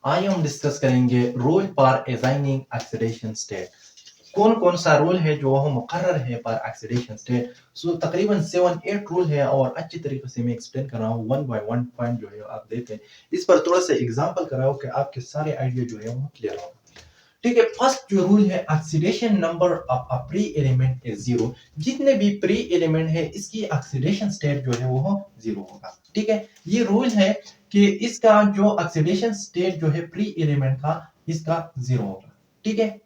आज हम डिस्कस करेंगे rule for assigning oxidation state. कौन कौन सा रूल है जो मुकर्रर है पर ऑक्सीडेशन स्टेट। तकरीबन 7-8 रूल है और अच्छी तरीके से मैं एक्सप्लेन कर रहा हूँ, वन बाय वन पॉइंट जो है आप देते हैं। इस पर थोड़ा सा एग्जांपल कराओ कि आपके सारे आइडिया जो है वो क्लियर हो। ठीक है, फर्स्ट जो रूल है, oxidation number of a pre element is zero. जितने भी प्री एलिमेंट है इसकी ऑक्सीडेशन स्टेट जो है वो जीरो होगा। ठीक है, ये रूल है कि इसका जो ऑक्सीडेशन स्टेट जो है प्री एलिमेंट का, इसका जीरो होगा। ठीक है,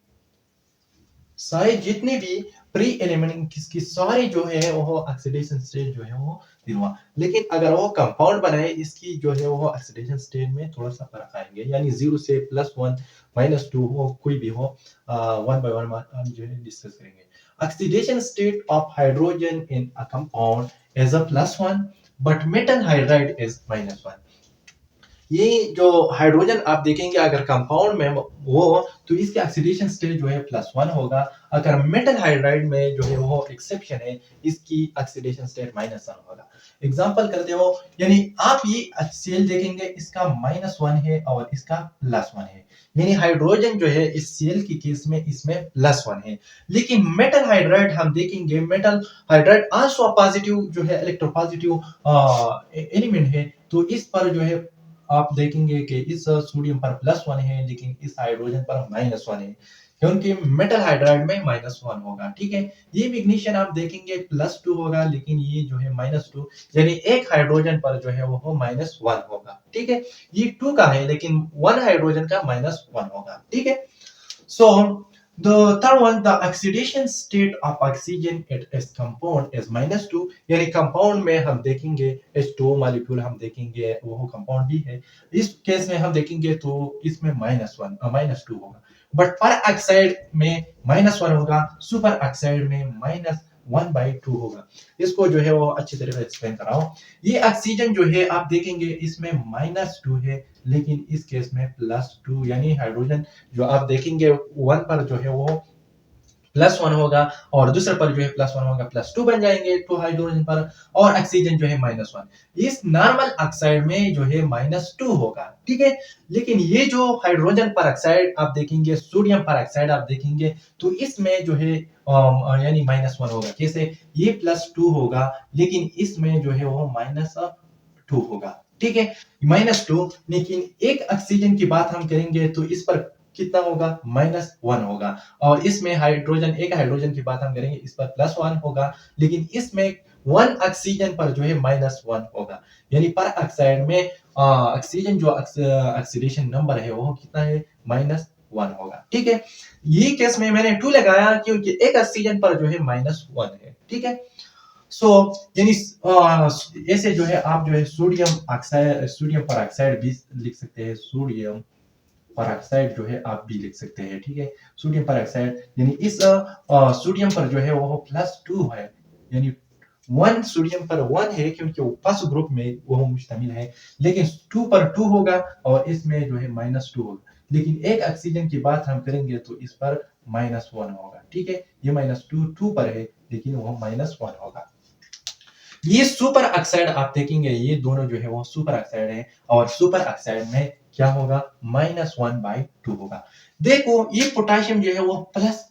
सारे जितने भी प्री एलिमेंट किसकी सारे जो है वो ऑक्सीडेशन स्टेट जो है वो जीरो। लेकिन अगर वो कंपाउंड बनाए इसकी जो है वो ऑक्सीडेशन स्टेट में थोड़ा सा फर्क आएंगे, यानी 0 से +1 -2 हो, कोई भी हो, वन बाय वन हम जो है डिस्कस करेंगे। Oxidation state of hydrogen in a compound is a +1 but metal hydride is -1। ये जो हाइड्रोजन आप देखेंगे अगर कंपाउंड में वो तो इसके ऑक्सीडेशन स्टेट जो है +1 होगा। अगर मेटल हाइड्राइड में जो है वो एक्सेप्शन है, इसकी ऑक्सीडेशन स्टेट -1 होगा। एग्जांपल करते हो, यानी आप ये सेल देखेंगे इसका -1 है और इसका +1 है, यानी हाइड्रोजन जो है इस सेल की केस में इसमें +1 है। लेकिन मेटल हाइड्राइड हम देखेंगे, मेटल हाइड्राइड आल्सो पॉजिटिव जो है इलेक्ट्रोपॉजिटिव एलिमेंट है, तो इस पर जो है आप देखेंगे कि इस सोडियम पर +1 है लेकिन इस हाइड्रोजन पर -1 है, क्योंकि मेटल हाइड्राइड में -1 होगा। ठीक है, ये मैग्नीशियम आप देखेंगे +2 होगा लेकिन ये जो है -2, यानी एक हाइड्रोजन पर जो है वो -1 होगा। ठीक है, ये 2 का है लेकिन 1 हाइड्रोजन का -1 होगा। ठीक है, सो the third one, the oxidation state of oxygen at S compound is -2, यानी कंपाउंड में हम देखेंगे H2 मॉलिक्यूल हम देखेंगे वो कंपाउंड भी है, इस केस में हम देखेंगे तो इसमें -2 होगा। बट पर ऑक्साइड में -1 होगा, सुपर ऑक्साइड में -1/2 होगा। इसको जो है वो अच्छी तरह से एक्सप्लेन कर रहा हूँ। ये ऑक्सीजन जो है आप देखेंगे इसमें -2 है लेकिन इस केस में +2, यानी हाइड्रोजन जो आप देखेंगे 1 पर जो है वो +1 होगा और दूसरे पर जो है +1 होगा, +2 बन जाएंगे 2 हाइड्रोजन पर, और ऑक्सीजन जो है -1। इस नॉर्मल ऑक्साइड में जो है -2 होगा। ठीक है, लेकिन ये जो हाइड्रोजन पर ऑक्साइड आप देखेंगे, सोडियम पर ऑक्साइड आप देखेंगे, तो इसमें जो है यानी -1 होगा। कैसे? ये +2 होगा लेकिन इसमें जो है वो -2 होगा। ठीक है, -2, लेकिन एक ऑक्सीजन की बात हम करेंगे तो इस पर कितना होगा? -1 होगा। और इसमें हाइड्रोजन, एक हाइड्रोजन की बात हम करेंगे, इस पर +1 होगा लेकिन इसमें 1 ऑक्सीजन पर जो है -1 होगा, यानी पर ऑक्साइड में ऑक्सीजन जो ऑक्सीडेशन नंबर है वो कितना है? -1 होगा। ठीक है, ये केस में मैंने 2 लगाया क्योंकि एक ऑक्सीजन पर जो है -1 है। ठीक है, सो यानी ऐसे जो है आप जो है सोडियम पर ऑक्साइड भी लिख सकते हैं, सोडियम पर ऑक्साइड जो है आप भी लिख सकते हैं। ठीक है, सोडियम पर ऑक्साइड, यानी इस सोडियम पर जो है वो +2 है, यानी 1 सोडियम पर 1 है क्योंकि वो फर्स्ट ग्रुप में वो मुश्तमिल है, लेकिन 2 पर 2 होगा और इसमें जो है -2 होगा। लेकिन एक ऑक्सीजन की बात हम करेंगे तो इस पर -1 होगा। ठीक है, ये -2 पर है लेकिन वो -1 होगा। ये सुपर ऑक्साइड आप देखेंगे, ये दोनों जो है वो सुपर ऑक्साइड है और सुपर ऑक्साइड में क्या होगा? -1/2 होगा। देखो ये पोटेशियम जो है वो प्लस,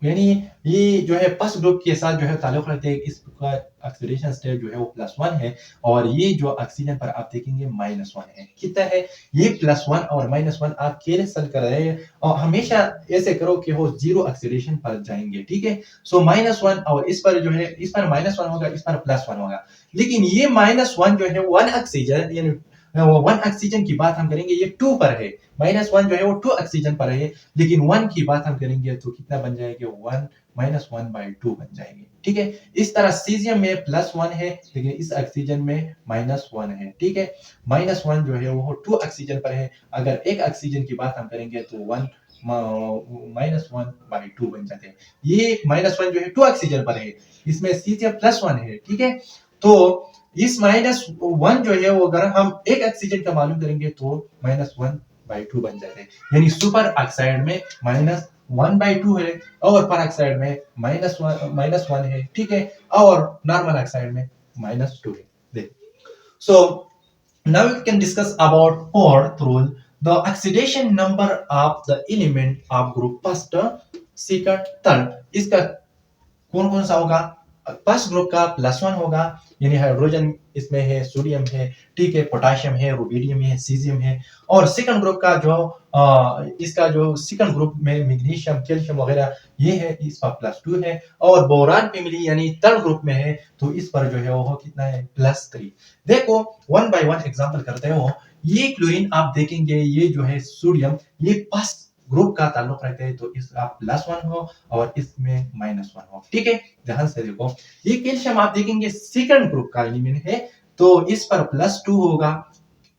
यानी ये जो है फर्स्ट ग्रुप के साथ जो है ताल्लुक रखते हैं, इसका ऑक्सीडेशन स्टेट जो है वो +1 है और ये जो ऑक्सीजन पर आप देखेंगे -1 है। कितना है? ये +1 और -1 आप कैंसिल कर रहे हैं और हमेशा ऐसे करो कि वो 0 ऑक्सीडेशन पर जाएंगे। ठीक है, सो -1 और इस पर जो है, इस पर -1 होगा, इस पर +1 होगा, लेकिन ये -1 जो है 1 ऑक्सीजन, यानी वो 1 ऑक्सीजन की बात हम करेंगे, ये 2 पर है। -1 जो है वो 2 ऑक्सीजन पर है, लेकिन 1 की बात हम करेंगे तो कितना बन जाएगा? 1 -1/2 बन जाएंगे। ठीक है, इस तरह सीजियम में +1 है लेकिन इस ऑक्सीजन में -1 है। ठीक है, -1 जो है वो 2 ऑक्सीजन पर है, अगर एक ऑक्सीजन की बात हम करेंगे तो 1 -1/2 बन जाते हैं। ये -1 जो है 2 ऑक्सीजन पर है, इसमें सीजियम +1 है। ठीक है, तो इस -1 जो है वो अगर हम एक ऑक्सीजन का मालूम करेंगे तो -1/2 बन जाते हैं, यानी सुपर ऑक्साइड में -1/2 है और पर ऑक्साइड में -1 है। ठीक है, और नॉर्मल ऑक्साइड में -2 है। सो now we can discuss about fourth rule, the oxidation number of the element of group first, second, third, इसका कौन कौन सा होगा? फर्स्ट ग्रुप का +1 होगा, यानी हाइड्रोजन इसमें है, सोडियम है, ठीक है, पोटेशियम है, रुबिडियम है, सीजियम है। और सेकंड ग्रुप का जो इसका जो सेकंड ग्रुप में मैग्नीशियम, कैल्शियम वगैरह ये है, इस पर +2 है। और बोरान फैमिली यानी थर्ड ग्रुप में है, तो इस पर जो है वो कितना है? +3। देखो वन बाय वन एग्जांपल करते हो। ये क्लोरीन आप देखेंगे, ये जो है सोडियम, ये फर्स्ट ग्रुप का ताल्लुक रखते हैं, तो इसका +1 हो और इसमें -1 हो, ठीक है, ध्यान से देखो। ये कैल्शियम आप देखेंगे सेकंड ग्रुप का एलिमेंट है, तो इस पर +2 होगा,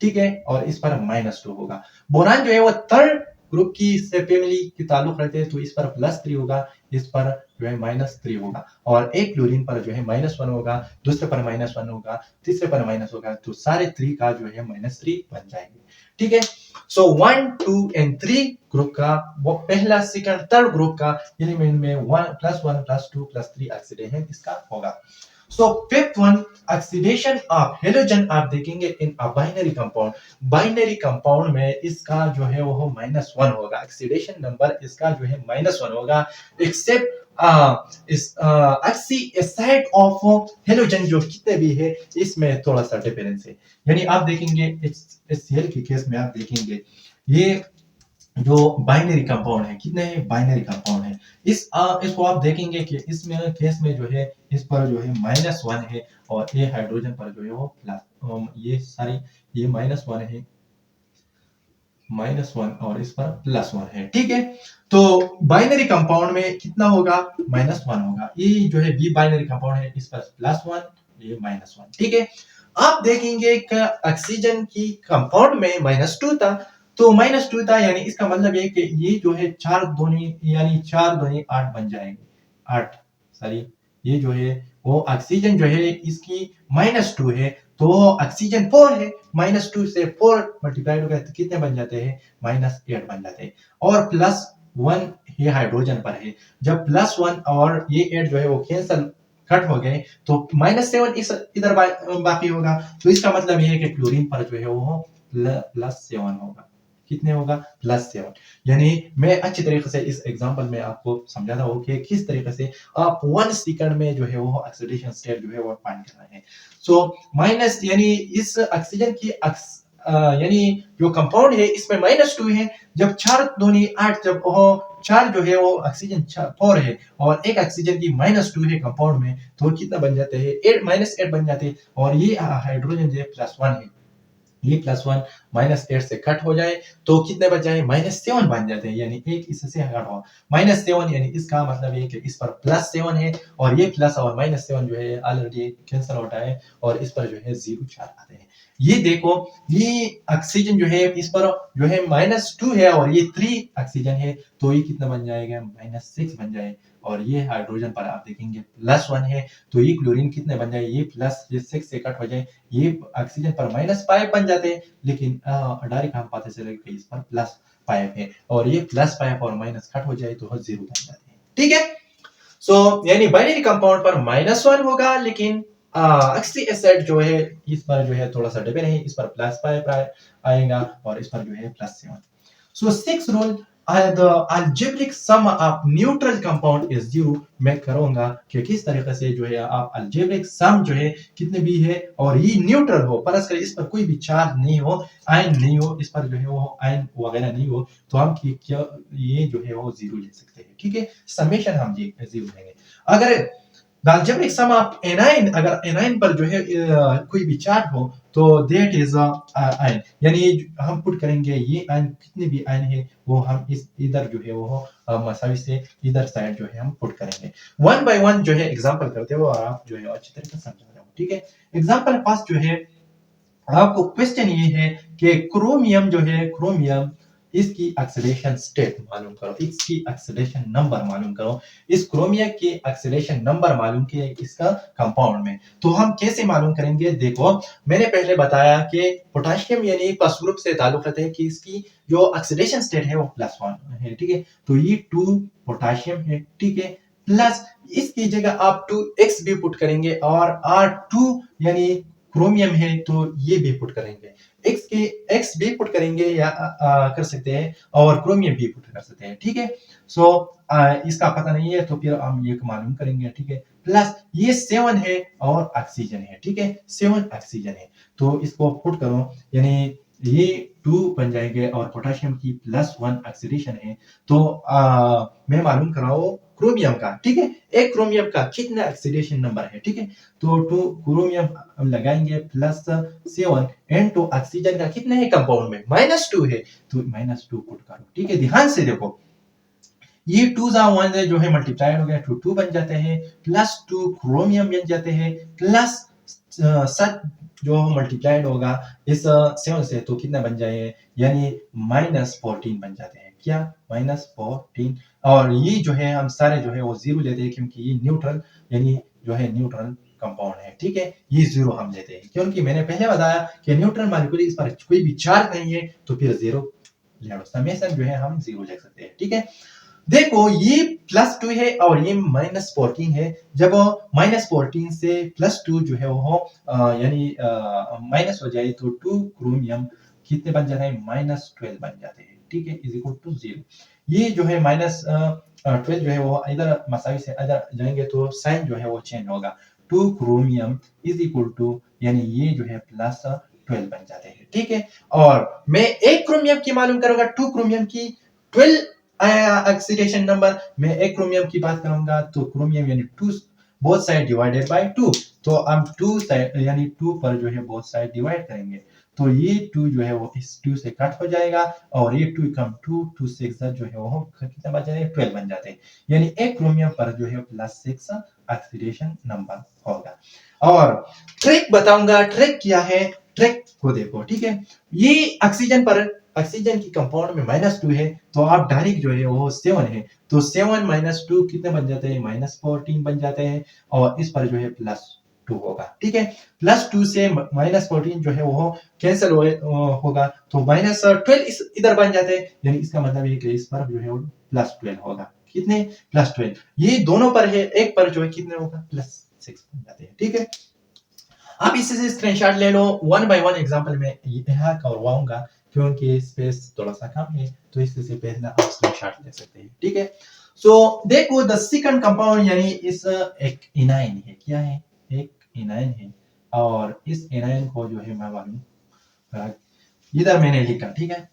ठीक है, और इस पर -2 होगा। बोरान जो है वो थर्ड ग्रुप की से फैमिली की ताल्लुक रखते हैं, तो इस पर +3 होगा, इस पर जो है -3 होगा। और एक क्लोरीन पर जो है -1 होगा, दूसरे पर -1 होगा, तीसरे पर माइनस होगा, तो सारे 3 का जो है -3 बन जाएंगे, ठीक है। सो 1, 2 एंड 3 ग्रुप का वो पहला, सेकंड, थर्ड ग्रुप का एलिमेंट में 1 +1 +2 +3 ऑक्सीडेशन इसका होगा। So fifth one, oxidation of halogen आप देखेंगे in a binary compound. Binary compound में इसका जो है वो -1 होगा, ऑक्सीडेशन नंबर इसका जो है -1 होगा, एक्सेप्ट इस ऑक्सी साइड ऑफ हेलोजन जो कितने भी है, इसमें थोड़ा सा डिफरेंस है। यानी आप देखेंगे HCl के केस में आप देखेंगे ये जो बाइनरी कंपाउंड है, कितने बाइनरी कंपाउंड है, इसको आप देखेंगे कि इसमें केस में जो है इस पर जो है -1 है, और ये हाइड्रोजन पर जो है वो प्लस, ये सारी ये -1 है, -1, और इस पर +1 है, ठीक है। तो बाइनरी कंपाउंड में कितना होगा? -1 होगा। ये जो है बी बाइनरी कंपाउंड है, इस पर +1, ये -1, ठीक है। आप देखेंगे कि ऑक्सीजन की कंपाउंड में -2 था, तो -2 था, यानी इसका मतलब ये कि ये जो है 4 दूनी यानी 4 दूनी 8 बन जाएंगे, 8, सॉरी, ये जो है वो ऑक्सीजन जो है इसकी -2 है, तो ऑक्सीजन 4 है, -2 से 4 मल्टीप्लाइड हो गया तो कितने बन जाते हैं? -8 बन जाते हैं। और +1 ये हाइड्रोजन पर है, जब +1 और ये 8 जो है वो कैंसल कट हो गए, तो -7 इस इधर बाकी होगा, तो इसका मतलब ये है कि क्लोरीन पर जो है वो +7 होगा। कितने होगा? +7। यानी मैं अच्छी तरीके से इस एग्जांपल में आपको समझाता हूँ कि किस तरीके से आप 1 सेकंड में जो है वो ऑक्सीडेशन स्टेट जो है वो फाइंड करना है। सो माइनस यानी इस ऑक्सीजन की यानी जो कंपाउंड है इसमें -2 है, जब 4 दूनी 8, जब वो 4 जो है वो ऑक्सीजन 4 है, और एक ऑक्सीजन की -2 है कंपाउंड में, तो कितना बन जाते हैं? 8 -8 बन जाते हैं, और ये हाइड्रोजन जो है +1 है, ये +1 -8 से कट हो जाए तो कितने बच जाए? -7 बन जाते हैं, यानी एक इससे कट हो -7, यानी इसका मतलब ये कि इस पर +7 है, और ये प्लस और -7 जो है ऑलरेडी कैंसिल होता है, और इस पर जो है 0 4 आते हैं। ये देखो, ये ऑक्सीजन जो है इस पर जो है -2 है, और ये 3 ऑक्सीजन है, तो ये कितना बन जाएगा? -6 बन जाए। और ये हाइड्रोजन पर आप देखेंगे +1 है, तो ये क्लोरीन कितने बन जाए? ये प्लस ये 6 से कट हो जाए, ये ऑक्सीजन पर -5 बन जाते हैं, लेकिन डायरेक्ट हम पता चले कि इस पर +5 है, और ये +5 और माइनस कट हो जाए तो 0 बन जाते हैं, ठीक है। सो यानी बाइनरी कंपाउंड पर -1 होगा, लेकिन ऑक्सी एसिड जो है इस पर जो है थोड़ा सा डिपेंड है, इस पर +5 आएगा, और इस पर जो है +7। So six rule, the algebraic sum of neutral compound is 0। मैं करूंगा कि किस तरीके से जो है आप algebraic sum जो है कितने भी है, और ये न्यूट्रल हो, परस्पर इस पर कोई भी चार्ज नहीं हो, आयन नहीं हो, इस पर जो है वो आयन वगैरह नहीं हो, तो हम क्या ये जो है वो 0 ले सकते हैं, ठीक है। समेशन हम जी 0 लेंगे। अगर algebraic sum ऑफ एनाइन, अगर एनाइन पर जो है कोई भी चार्ज हो, तो दैट इज आयन, यानी हम पुट करेंगे ये आयन, कितने भी आयन है वो हम इस इधर जो है वो मसावी से इधर साइड जो है हम पुट करेंगे। वन बाय वन जो है एग्जांपल करते हो, और आप जो है अच्छी तरीके से समझा रहे हो, ठीक है। एग्जांपल फर्स्ट जो है आपको क्वेश्चन ये है कि क्रोमियम जो है, क्रोमियम इसकी ऑक्सीडेशन स्टेट मालूम करो, इसकी ऑक्सीडेशन नंबर मालूम करो, इस क्रोमियम की ऑक्सीडेशन नंबर मालूम किया इसका कंपाउंड में। तो हम कैसे मालूम करेंगे? देखो, मैंने पहले बताया कि पोटेशियम यानी फर्स्ट ग्रुप से ताल्लुक रखते हैं कि इसकी जो ऑक्सीडेशन स्टेट है वो +1 है, ठीक है। तो ये 2 पोटेशियम है, ठीक है, प्लस इसकी जगह आप 2x भी पुट करेंगे, और R2 यानी क्रोमियम है, तो ये भी पुट करेंगे, एक्स के एक्स भी पुट करेंगे या कर सकते हैं और क्रोमियम भी पुट कर सकते हैं, ठीक है। सो इसका पता नहीं है तो फिर हम ये मालूम करेंगे, ठीक है। प्लस ये 7 है और ऑक्सीजन है, ठीक है, 7 ऑक्सीजन है, तो इसको पुट करो, यानी ये 2 बन जाएंगे और पोटेशियम की +1 ऑक्सीडेशन है, तो मैं मालूम कराओ क्रोमियम का, ठीक है। एक क्रोमियम का कितना ऑक्सीडेशन नंबर है, ठीक है, तो 2 क्रोमियम हम लगाएंगे +7 एंड 2 ऑक्सीजन का कितना है कंपाउंड में -2 है, तो -2 पुट करो, ठीक है। ध्यान से देखो, ये 2 जा 1 जो है मल्टीप्लाइड हो गया, 2 2 बन जाते हैं, +2 क्रोमियम बन जाते हैं, प्लस 7 जो मल्टीप्लाइड होगा इस 7 से, तो कितना बन जाए, यानी -14 बन जाते हैं, क्या -14। और ये जो है हम सारे जो है वो 0 लेते हैं क्योंकि ये न्यूट्रल, यानी जो है न्यूट्रल कंपाउंड है, ठीक है। ये 0 हम लेते हैं क्योंकि मैंने पहले बताया कि न्यूट्रल मॉलिक्यूल इस पर कोई भी चार्ज नहीं है, तो फिर 0 ले लो, समेशन जो है हम 0 ले सकते हैं, ठीक है। देखो ये +2 है और ये -14 है, जब -14 से +2 जो है वो यानी माइनस हो जाए तो 2 क्रोमियम कितने बन जाते हैं, -12 बन जाते हैं, ठीक है, इज इक्वल टू 0। ये जो है -12 जो है वो इधर मसावी से इधर जाएंगे तो साइन जो है वो चेंज होगा, 2 क्रोमियम इज इक्वल टू, यानी ये जो है +12 बन जाते हैं, ठीक है। और मैं एक क्रोमियम की मालूम करूंगा, 2 क्रोमियम की 12 ऑक्सीडेशन नंबर, मैं एक क्रोमियम की बात करूंगा तो क्रोमियम यानी 2 बोथ साइड डिवाइडेड बाय 2, तो हम 2 साइड यानी 2 पर जो है बोथ साइड डिवाइड करेंगे, तो ये 2 जो है वो इस 2 से कट हो जाएगा और ये 2 कम 2 2 6 जो है वो कितना बच जाएगा, 12 बन जाते हैं, यानी एक क्रोमियम पर जो है +6 ऑक्सीडेशन नंबर होगा। और ट्रिक बताऊंगा, ट्रिक क्या है, ट्रिक को देखो, ठीक है। ये ऑक्सीजन पर, ऑक्सीजन की कंपाउंड में -2 है, तो आप डायरेक्ट जो है वो 7 है, तो 7 - 2 कितने बन जाते हैं, -14 बन जाते हैं, और इस पर जो है +2 होगा, ठीक है। +2 से -14 जो है वो कैंसिल होगा, तो -12 इधर बन जाते हैं, यानी इसका मतलब है कि इस पर जो है वो +12 होगा, कितने, +12। ये दोनों पर है, एक पर जो है कितने होगा, +6 बन जाते हैं, ठीक है। आप इसी से स्क्रीनशॉट ले लो, 1 बाय 1 एग्जांपल में यहाँ करवाऊंगा क्योंकि स्पेस थोड़ा सा कम है, तो इससे से पहले आप स्क्रीनशॉट ले सकते हैं, ठीक है। सो देखो द सेकंड कंपाउंड, यानी इस एक इनाइन है, क्या है, एक इनाइन है, और इस इनाइन को जो है मैं मालूम इधर मैंने लिखा, ठीक है।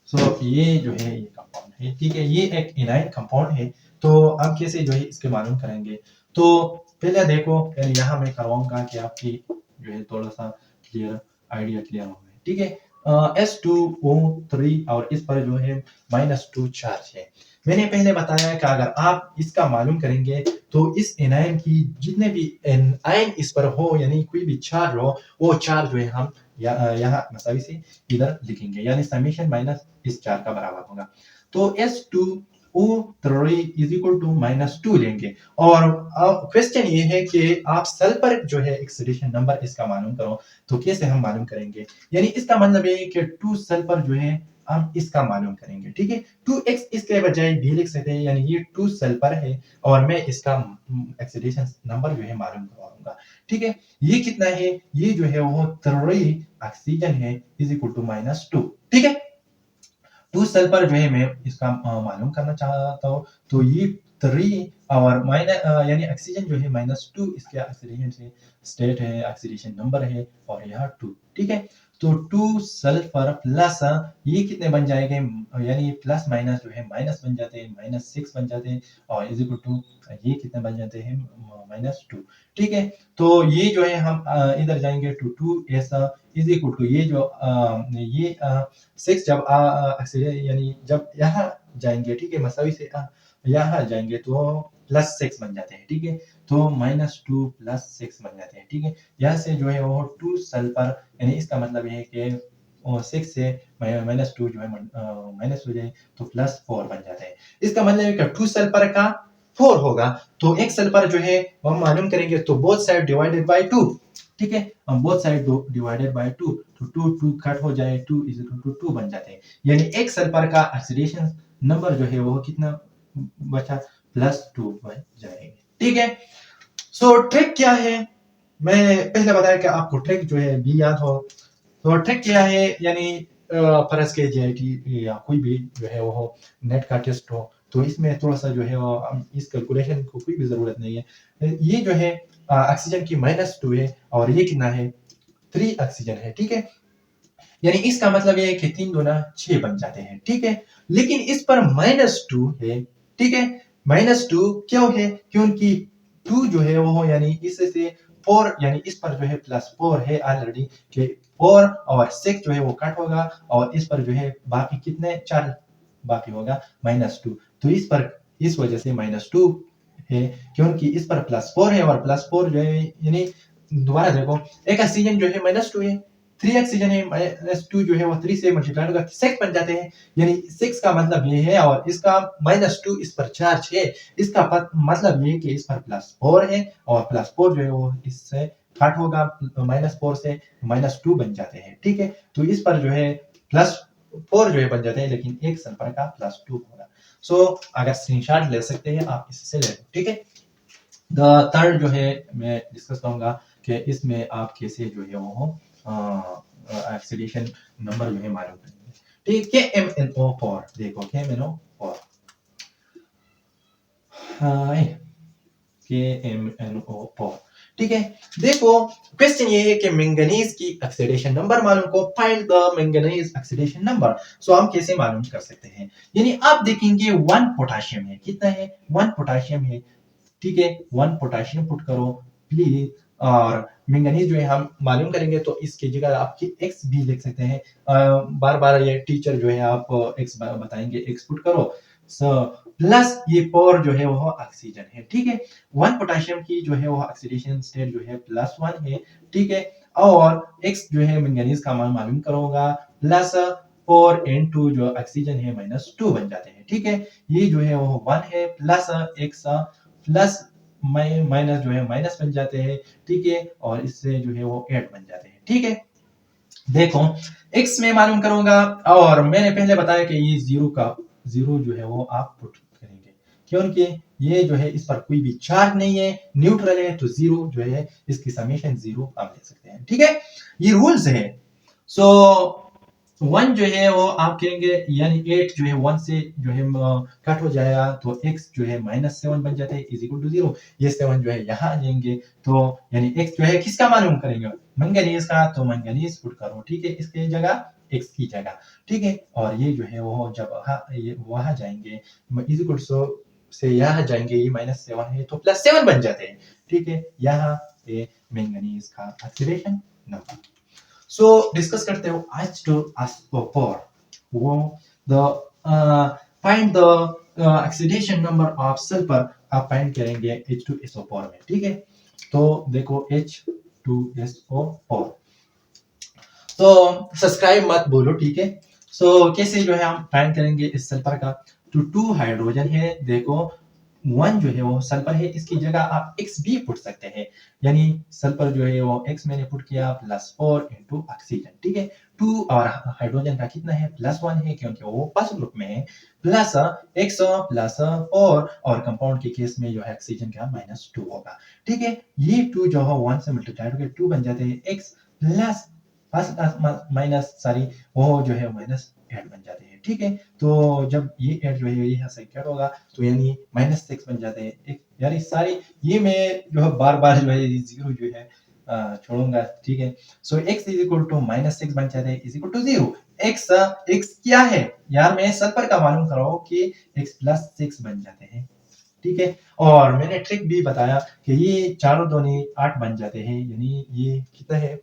सो ये जो है ये कंपाउंड है, ठीक है, ये एक इनाइन कंपाउंड है, तो अब कैसे जो है इसके मालूम करेंगे, तो पहले देखो, यहाँ मैं करवाऊंगा कि आपकी जो है थोड़ा सा क्लियर आइडिया क्लियर हो गया, ठीक है। S2O3 और इस पर जो है -2 चार्ज है। मैंने पहले बताया कि अगर आप इसका मालूम करेंगे तो इस एनायन की जितने भी आयन इस पर हो, यानी कोई भी चार्ज हो, वो चार्ज जो है हम यहाँ मसावी से इधर लिखेंगे, यानी समेशन माइनस इस चार्ज का बराबर होगा, तो S2O3 इज इक्वल टू -2 लेंगे। और क्वेश्चन ये है कि आप सल्फर जो है ऑक्सीडेशन नंबर इसका मालूम करो, तो कैसे हम मालूम करेंगे, यानी इसका मतलब है कि 2 सल्फर जो है हम इसका मालूम करेंगे, ठीक है। 2x इसके बजाय भी लिख सकते हैं, यानी ये 2 सल्फर है और मैं इसका ऑक्सीडेशन नंबर जो है मालूम करवाऊंगा, ठीक है। ये कितना है, ये जो है वो 3 ऑक्सीजन है इज इक्वल टू -2, ठीक है। 2 सल्फर जो है मैं इसका मालूम करना चाहता हूँ, तो ये 3 और यानी ऑक्सीजन जो है -2 इसके ऑक्सीडेशन से स्टेट है, ऑक्सीडेशन नंबर है, और यहाँ 2, ठीक है। तो 2 सल्फर प्लस ये कितने बन जाएंगे, यानी प्लस माइनस जो है माइनस बन जाते हैं, -6 बन जाते हैं, और इज इक्वल टू ये कितने बन जाते हैं, -2, ठीक है। तो ये जो है हम इधर जाएंगे to 2s is equal to ये जो ये 6 जब यानी जब यहाँ जाएंगे, ठीक है, मसावी से यहाँ जाएंगे तो +6 बन जाते हैं, ठीक है, तो -2 +6 बन जाते हैं, ठीक है। यहाँ से जो है वो 2 सल्फर, यानी इसका मतलब ये है कि 6 से -2 जो है माइनस हो जाए तो +4 बन जाते हैं, इसका मतलब है कि 2 सल्फर का 4 होगा, तो एक सल्फर जो है हम मालूम करेंगे, तो बोथ साइड डिवाइडेड बाय 2, ठीक है, हम बोथ साइड डिवाइडेड बाय 2, तो 2 2 कट हो जाए, 2 इज इक्वल टू 2 बन जाते हैं, यानी एक सल्फर का ऑक्सीडेशन नंबर जो है वो कितना बचा, +2 बन जाएंगे, ठीक है। सो ट्रिक क्या है, मैं पहले बताया कि आपको ट्रिक जो है भी याद हो, तो ट्रिक क्या है, यानी फर्ज के जेआईटी या कोई भी जो है वो नेट का टेस्ट हो, तो इसमें थोड़ा सा जो है इस कैलकुलेशन को कोई भी जरूरत नहीं है। ये जो है ऑक्सीजन की -2 है और ये कितना है 3 ऑक्सीजन है, ठीक है। यानी इसका मतलब ये है कि 3 दूना 6 बन जाते हैं, ठीक है। लेकिन इस पर -2 है, ठीक है। -2 क्यों है? क्योंकि 2 जो है वो यानी इससे 4 यानी इस पर जो है +4 है ऑलरेडी कि 4 और 6 जो है वो कट होगा और इस पर जो है बाकी कितने 4 बाकी होगा -2। तो इस पर इस वजह से -2 है, क्योंकि इस पर +4 है और +4 जो है यानी दोबारा देखो, एक ऑक्सीजन जो है -2 है, 3 ऑक्सीजन है -2 जो है वो 3 से मल्टीप्लाई होगा 6 बन जाते हैं। यानी 6 का मतलब ये है और इसका -2 इस पर चार्ज है, इसका मतलब ये है कि इस पर +4 है और +4 जो है वो इससे कट होगा, -4 से -2 बन जाते हैं, ठीक है। तो इस पर जो है +4 जो है बन जाते हैं, लेकिन एक सल्फर का +2 होगा। सो अगर स्क्रीनशॉट ले सकते हैं आप इससे ले लो, ठीक है। द थर्ड जो है मैं डिस्कस करूंगा कि इसमें आप कैसे जो है वो ऑक्सीडेशन नंबर जो है मालूम करेंगे, ठीक है। KMnO4 देखो, KMnO4 हाय KMnO4, ठीक है। देखो क्वेश्चन ये है कि मैंगनीज की ऑक्सीडेशन नंबर मालूम को, find the manganese oxidation number. So हम कैसे मालूम कर सकते हैं? यानी आप देखेंगे 1 पोटेशियम है, कितना है 1 पोटेशियम है, ठीक है। 1 पोटेशियम पुट करो प्लीज, और मैंगनीज जो है हम मालूम करेंगे तो इसकी जगह आपकी एक्स भी लिख सकते हैं। बार बार ये टीचर जो है आप एक्स बताएंगे, एक्स पुट करो। सो प्लस ये पोर जो है वो ऑक्सीजन है, ठीक है। 1 पोटेशियम की जो है वो ऑक्सीडेशन स्टेट जो है +1 है, ठीक है। और एक्स जो है मैंगनीज का मान मालूम करोगा, प्लस 4n2 जो ऑक्सीजन है -2 बन जाते हैं, ठीक है। ये जो है वो 1 है, प्लस एक्स प्लस माइनस जो है माइनस बन जाते हैं, ठीक है। और इससे जो है वो 8 बन जाते हैं, ठीक है। देखो x में मालूम करूंगा और मैंने पहले बताया कि ये जीरो जो है वो आप पुट करेंगे, क्योंकि ये जो है इस पर कोई भी चार्ज नहीं है, न्यूट्रल है, तो जीरो जो है इसकी समेशन जीरो आप ले सकते हैं, ठीक है। ये रूल्स है। सो 1 जो है वो आप कहेंगे, यानी 8 जो है 1 से जो है कट हो जाएगा, तो x जो है -7 बन जाता है इज इक्वल टू 0। ये 7 जो है यहाँ आ जाएंगे, तो यानी x जो है किसका मालूम करेंगे, मैंगनीज का, तो मैंगनीज पुट करो, ठीक है, इसकी जगह x की जगह, ठीक है। और ये जो है वो जब ये वहां जाएंगे इज इक्वल से यहाँ जाएंगे, ये -7 है तो +7 बन जाते हैं, ठीक है। यहाँ पे मैंगनीज का ऑक्सीडेशन नंबर। सो डिस्कस करते हो H2SO4, वो the find the oxidation number of sulphur आप फाइंड करेंगे H2SO4 में, ठीक है। तो देखो H2SO4, तो सब्सक्राइब मत बोलो, ठीक है। सो कैसे जो है हम फाइंड करेंगे इस सल्फर का, तो 2 हाइड्रोजन है, देखो 1 जो है वो सल्फर है, इसकी जगह आप x भी पुट सकते हैं, यानी सल्फर जो है वो x मैंने पुट किया +4 इंटू ऑक्सीजन, ठीक है। 2 और हाइड्रोजन का कितना है +1 है, क्योंकि वो फर्स्ट ग्रुप में है, प्लस x प्लस 4 और कंपाउंड के केस में जो है ऑक्सीजन का -2 होगा, ठीक है। ये 2 जो है 1 से मल्टीप्लाई होकर 2 बन जाते हैं, x प्लस माइनस सॉरी वो जो है -8 बन जाते हैं, ठीक है। तो जब ये 8 जो है यहाँ से कट होगा, तो यानी -6 बन जाते हैं, यानी सारी ये मैं जो है बार बार जो है जीरो जो है छोड़ूंगा, ठीक है। सो x इज इक्वल टू -6 बन जाते हैं इज इक्वल टू 0। x क्या है यार, मैं सल्फर का मालूम कर रहा हूँ कि x +6 बन जाते हैं, ठीक है। और मैंने ट्रिक भी बताया कि ये चारों दोनों 8 बन जाते हैं, यानी ये कितना है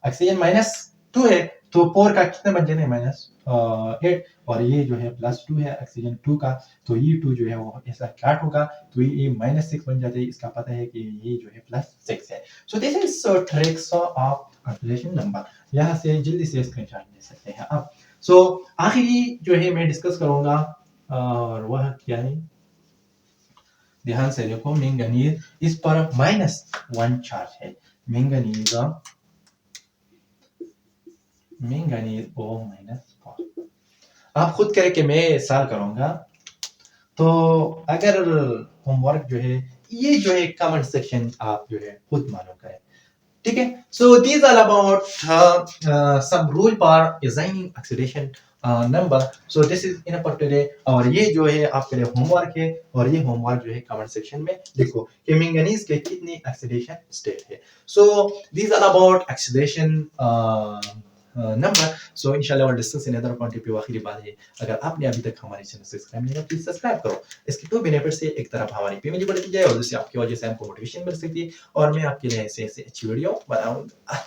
ऑक्सीजन -2 है, तो 4 का कितने बन जाते हैं -8, और ये जो है +2 है ऑक्सीजन 2 का, तो ये 2 जो है वो ऐसा काट होगा, तो ये -6 बन जाते हैं, इसका पता है कि ये जो है +6 है। सो this is tricks of oxidation number, यहाँ से जल्दी से स्क्रीनशॉट ले सकते हैं आप। सो आखिरी जो है मैं डिस्कस करूंगा और वह क्या है, ध्यान से देखो, मैंगनीज इस पर -1 चार्ज है, मैंगनीज O-4, आप खुद करें कि मैं सॉल्व करूंगा, तो अगर होमवर्क जो है ये जो है कमेंट सेक्शन आप जो है खुद मालूम करें, ठीक है. So these are about some rule for assigning oxidation number. So this is in for today. और ये जो है आपके लिए होमवर्क है, और ये होमवर्क जो है कमेंट सेक्शन में लिखो कि मैंगनीज के कितनी ऑक्सीडेशन स्टेट है. So these are about oxidation number. So इंशाल्लाह we'll discuss in other point of view. आखिरी बात है, अगर आपने अभी तक हमारे चैनल सब्सक्राइब नहीं किया प्लीज सब्सक्राइब करो. इसके दो बेनिफिट से, एक तरफ हमारी फैमिली बढ़ती जाए और दूसरी आपकी वजह से हमको मोटिवेशन मिल सकती है और मैं आपके लिए ऐसे ऐसे अच्छी वीडियो बनाऊंगा.